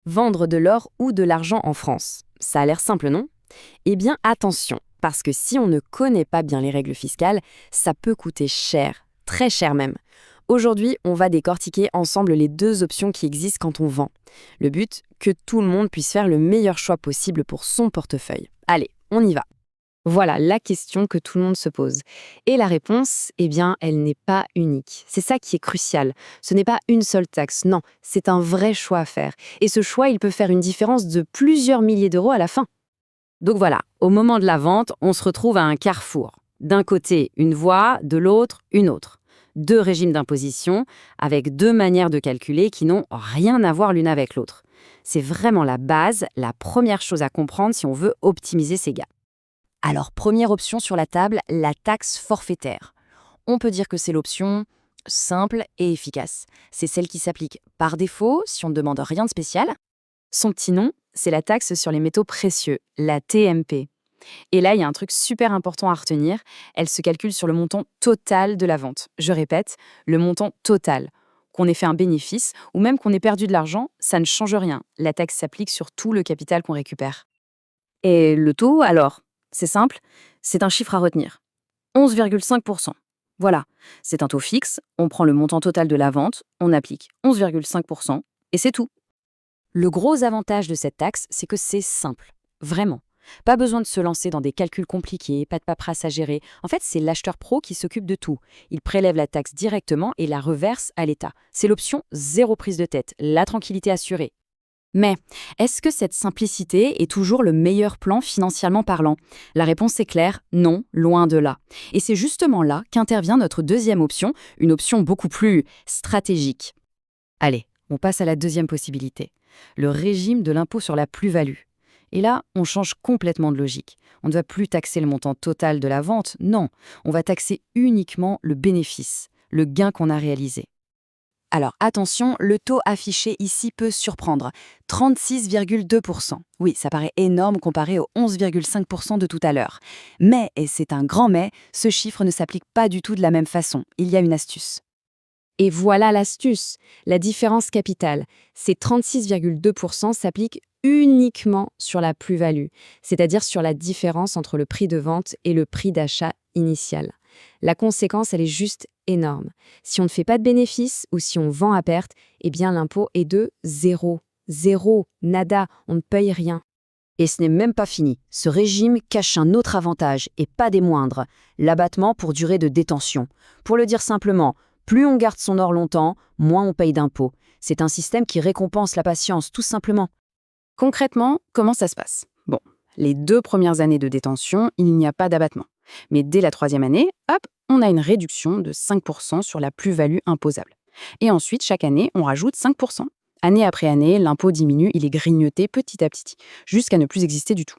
Vendre de l'or ou de l'argent en France. Ça a l'air simple, non? Eh bien, attention, parce que si on ne connaît pas bien les règles fiscales, ça peut coûter cher, très cher même. Aujourd'hui, on va décortiquer ensemble les deux options qui existent quand on vend. Le but, que tout le monde puisse faire le meilleur choix possible pour son portefeuille. Allez, on y va. Voilà la question que tout le monde se pose. Et la réponse, eh bien, elle n'est pas unique. C'est ça qui est crucial. Ce n'est pas une seule taxe, non, c'est un vrai choix à faire. Et ce choix, il peut faire une différence de plusieurs milliers d'euros à la fin. Donc voilà, au moment de la vente, on se retrouve à un carrefour. D'un côté, une voie, de l'autre, une autre. Deux régimes d'imposition, avec deux manières de calculer qui n'ont rien à voir l'une avec l'autre. C'est vraiment la base, la première chose à comprendre si on veut optimiser ses gains. Alors, première option sur la table, la taxe forfaitaire. On peut dire que c'est l'option simple et efficace. C'est celle qui s'applique par défaut si on ne demande rien de spécial. Son petit nom, c'est la taxe sur les métaux précieux, la TMP. Et là, il y a un truc super important à retenir. Elle se calcule sur le montant total de la vente. Je répète, le montant total. Qu'on ait fait un bénéfice ou même qu'on ait perdu de l'argent, ça ne change rien. La taxe s'applique sur tout le capital qu'on récupère. Et le taux, alors? C'est simple, c'est un chiffre à retenir. 11,5%. Voilà, c'est un taux fixe, on prend le montant total de la vente, on applique 11,5% et c'est tout. Le gros avantage de cette taxe, c'est que c'est simple. Vraiment. Pas besoin de se lancer dans des calculs compliqués, pas de paperasse à gérer. En fait, c'est l'acheteur pro qui s'occupe de tout. Il prélève la taxe directement et la reverse à l'État. C'est l'option zéro prise de tête, la tranquillité assurée. Mais est-ce que cette simplicité est toujours le meilleur plan financièrement parlant? La réponse est claire, non, loin de là. Et c'est justement là qu'intervient notre deuxième option, une option beaucoup plus stratégique. Allez, on passe à la deuxième possibilité, le régime de l'impôt sur la plus-value. Et là, on change complètement de logique. On ne va plus taxer le montant total de la vente, non, on va taxer uniquement le bénéfice, le gain qu'on a réalisé. Alors attention, le taux affiché ici peut surprendre, 36,2%. Oui, ça paraît énorme comparé aux 11,5% de tout à l'heure. Mais, et c'est un grand mais, ce chiffre ne s'applique pas du tout de la même façon. Il y a une astuce. Et voilà l'astuce, la différence capitale. Ces 36,2% s'appliquent uniquement sur la plus-value, c'est-à-dire sur la différence entre le prix de vente et le prix d'achat initial. La conséquence, elle est juste énorme. Si on ne fait pas de bénéfice ou si on vend à perte, eh bien l'impôt est de zéro. Zéro, nada, on ne paye rien. Et ce n'est même pas fini. Ce régime cache un autre avantage, et pas des moindres, l'abattement pour durée de détention. Pour le dire simplement, plus on garde son or longtemps, moins on paye d'impôts. C'est un système qui récompense la patience, tout simplement. Concrètement, comment ça se passe? Bon, les 2 premières années de détention, il n'y a pas d'abattement. Mais dès la 3e année, hop, on a une réduction de 5% sur la plus-value imposable. Et ensuite, chaque année, on rajoute 5%. Année après année, l'impôt diminue, il est grignoté petit à petit, jusqu'à ne plus exister du tout.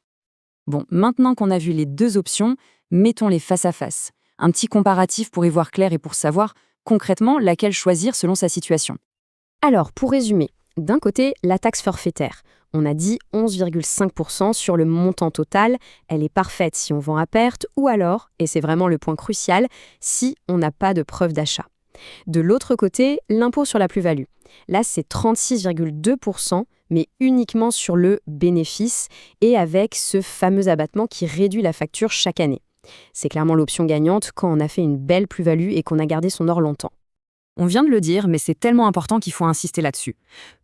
Bon, maintenant qu'on a vu les deux options, mettons-les face à face. Un petit comparatif pour y voir clair et pour savoir concrètement laquelle choisir selon sa situation. Alors, pour résumer, d'un côté, la taxe forfaitaire. On a dit 11,5% sur le montant total. Elle est parfaite si on vend à perte ou alors, et c'est vraiment le point crucial, si on n'a pas de preuve d'achat. De l'autre côté, l'impôt sur la plus-value. Là, c'est 36,2%, mais uniquement sur le bénéfice et avec ce fameux abattement qui réduit la facture chaque année. C'est clairement l'option gagnante quand on a fait une belle plus-value et qu'on a gardé son or longtemps. On vient de le dire, mais c'est tellement important qu'il faut insister là-dessus.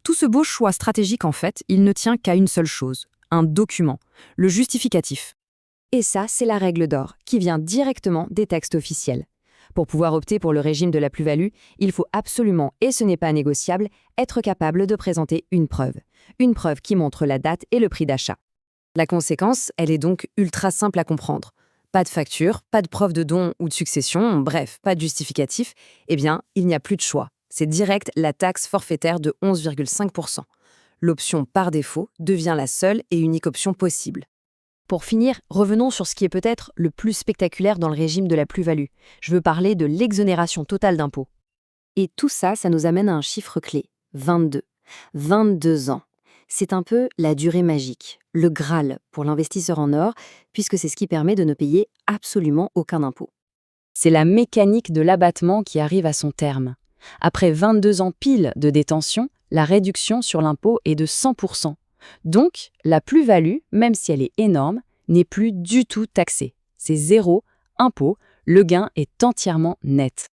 Tout ce beau choix stratégique, en fait, il ne tient qu'à une seule chose, un document, le justificatif. Et ça, c'est la règle d'or, qui vient directement des textes officiels. Pour pouvoir opter pour le régime de la plus-value, il faut absolument, et ce n'est pas négociable, être capable de présenter une preuve. Une preuve qui montre la date et le prix d'achat. La conséquence, elle est donc ultra simple à comprendre. Pas de facture, pas de preuve de don ou de succession, bref, pas de justificatif, eh bien, il n'y a plus de choix. C'est direct la taxe forfaitaire de 11,5%. L'option par défaut devient la seule et unique option possible. Pour finir, revenons sur ce qui est peut-être le plus spectaculaire dans le régime de la plus-value. Je veux parler de l'exonération totale d'impôts. Et tout ça, ça nous amène à un chiffre clé, 22. 22 ans. C'est un peu la durée magique, le Graal pour l'investisseur en or, puisque c'est ce qui permet de ne payer absolument aucun impôt. C'est la mécanique de l'abattement qui arrive à son terme. Après 22 ans pile de détention, La réduction sur l'impôt est de 100%. Donc, la plus-value, même si elle est énorme, n'est plus du tout taxée. C'est zéro impôt, le gain est entièrement net.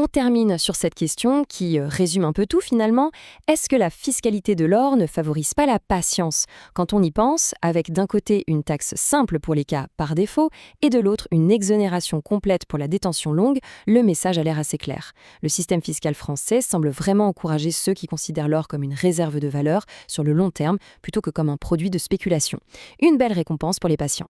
On termine sur cette question qui résume un peu tout finalement. Est-ce que la fiscalité de l'or ne favorise pas la patience quand on y pense, avec d'un côté une taxe simple pour les cas par défaut et de l'autre une exonération complète pour la détention longue? Le message a l'air assez clair. Le système fiscal français semble vraiment encourager ceux qui considèrent l'or comme une réserve de valeur sur le long terme plutôt que comme un produit de spéculation. Une belle récompense pour les patients.